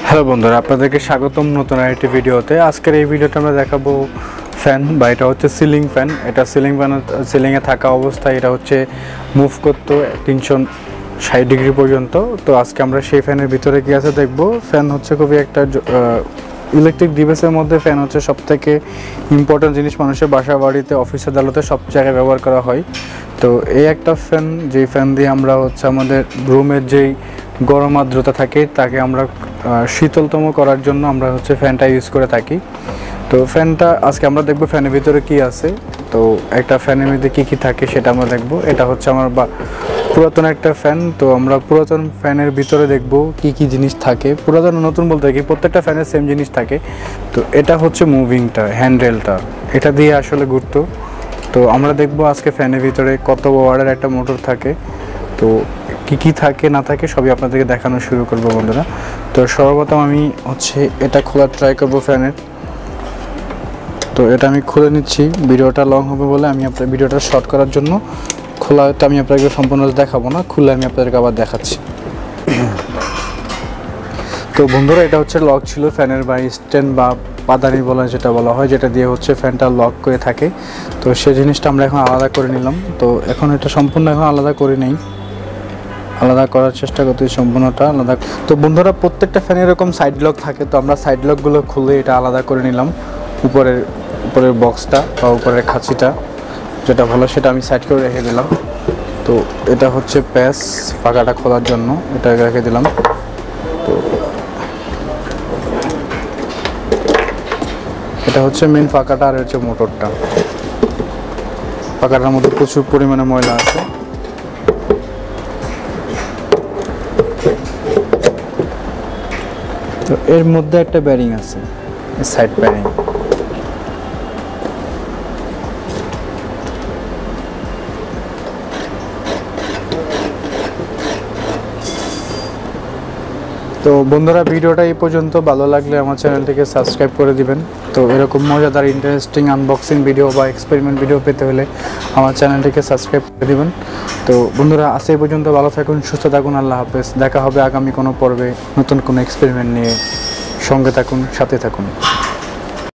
Hello বন্ধুরা, আপনাদেরকে স্বাগতম নতুন আরেকটি ভিডিওতে। আজকের এই ভিডিওটা আমরা দেখাবো ফ্যান, বা এটা হচ্ছে সিলিং ফ্যান। এটা সিলিংয়ে থাকা অবস্থায় এটা হচ্ছে মুভ করতো 360 ডিগ্রি পর্যন্ত। তো আজকে আমরা সেই ফ্যানের ভিতরে কি আছে দেখবো। ফ্যান হচ্ছে খুবই একটা ইলেকট্রিক ডিভাইসের মধ্যে ফ্যান হচ্ছে সবথেকে ইম্পর্টেন্ট জিনিস। মানুষের বাসা বাড়িতে, অফিস আদালতে সব জায়গায় ব্যবহার করা হয়। তো এই একটা ফ্যান, যেই ফ্যান দিয়ে আমরা হচ্ছে আমাদের রুমের যেই গরম আর্দ্রতা থাকে তাকে আমরা শীতলতম করার জন্য আমরা হচ্ছে ফ্যানটা ইউজ করে থাকি। তো ফ্যানটা আজকে আমরা দেখব ফ্যানের ভিতরে কি আছে। তো একটা ফ্যানের মধ্যে কি থাকে সেটা আমরা দেখব। এটা হচ্ছে আমার পুরাতন একটা ফ্যান। তো আমরা পুরাতন ফ্যানের ভিতরে দেখব কি জিনিস থাকে। পুরাতন নতুন বলতে কি প্রত্যেকটা ফ্যানের সেম জিনিস থাকে। তো এটা হচ্ছে মুভিংটা, হ্যান্ডেলটা, এটা দিয়ে আসলে ঘুরতো। তো আমরা দেখব আজকে ফ্যানের ভিতরে কত ওয়াটের একটা মোটর থাকে, তো কি থাকে না থাকে সবই আপনাদেরকে দেখানো শুরু করবো বন্ধুরা। তো সর্বপ্রথম আমি হচ্ছে এটা খোলার ট্রাই করবো ফ্যানের। তো এটা আমি খুলে নিচ্ছি, ভিডিওটা লং হবে বলে আমি আপনার ভিডিওটা শর্ট করার জন্য খোলাটা আমি আপনাদেরকে সম্পূর্ণ দেখাবো না, খুলে আমি আপনাদেরকে আবার দেখাচ্ছি। তো বন্ধুরা, এটা হচ্ছে লক ছিল ফ্যানের, বা স্ট্যান্ড বা পাদানি বলা যেটা বলা হয়, যেটা দিয়ে হচ্ছে ফ্যানটা লক করে থাকে। তো সেই জিনিসটা আমরা এখন আলাদা করে নিলাম। তো এখন এটা সম্পূর্ণ এখন আলাদা করে নেই, আলাদা করার চেষ্টা করতে সম্পূর্ণটা আলাদা। তো বন্ধুরা, প্রত্যেকটা ফ্যানে এরকম সাইড লক থাকে। তো আমরা সাইড লকগুলো খুলে এটা আলাদা করে নিলাম। উপরের বক্সটা বা উপরের খাঁচিটা যেটা ভালো সেটা আমি সাইড করে রেখে দিলাম। তো এটা হচ্ছে প্যাচ, পাকাটা খোলার জন্য এটা রেখে দিলাম। তো এটা হচ্ছে মেন পাকাটা, আর হচ্ছে মোটরটা। পাকাটার মধ্যে প্রচুর পরিমাণে ময়লা আছে। তো এর মধ্যে একটা ব্যারিং আছে, সাইড ব্যারিং। তো বন্ধুরা, ভিডিওটা এই পর্যন্ত। ভালো লাগলে আমার চ্যানেলটিকে সাবস্ক্রাইব করে দিবেন। তো এরকম মজাদার ইন্টারেস্টিং আনবক্সিং ভিডিও বা এক্সপেরিমেন্ট ভিডিও পেতে হলে আমার চ্যানেলটিকে সাবস্ক্রাইব করে দিবেন। তো বন্ধুরা, আজ এই পর্যন্ত। ভালো থাকুন, সুস্থ থাকুন, আল্লাহ হাফেজ। দেখা হবে আগামী কোনো পর্বে নতুন কোনো এক্সপেরিমেন্ট নিয়ে। সঙ্গে থাকুন, সাথে থাকুন।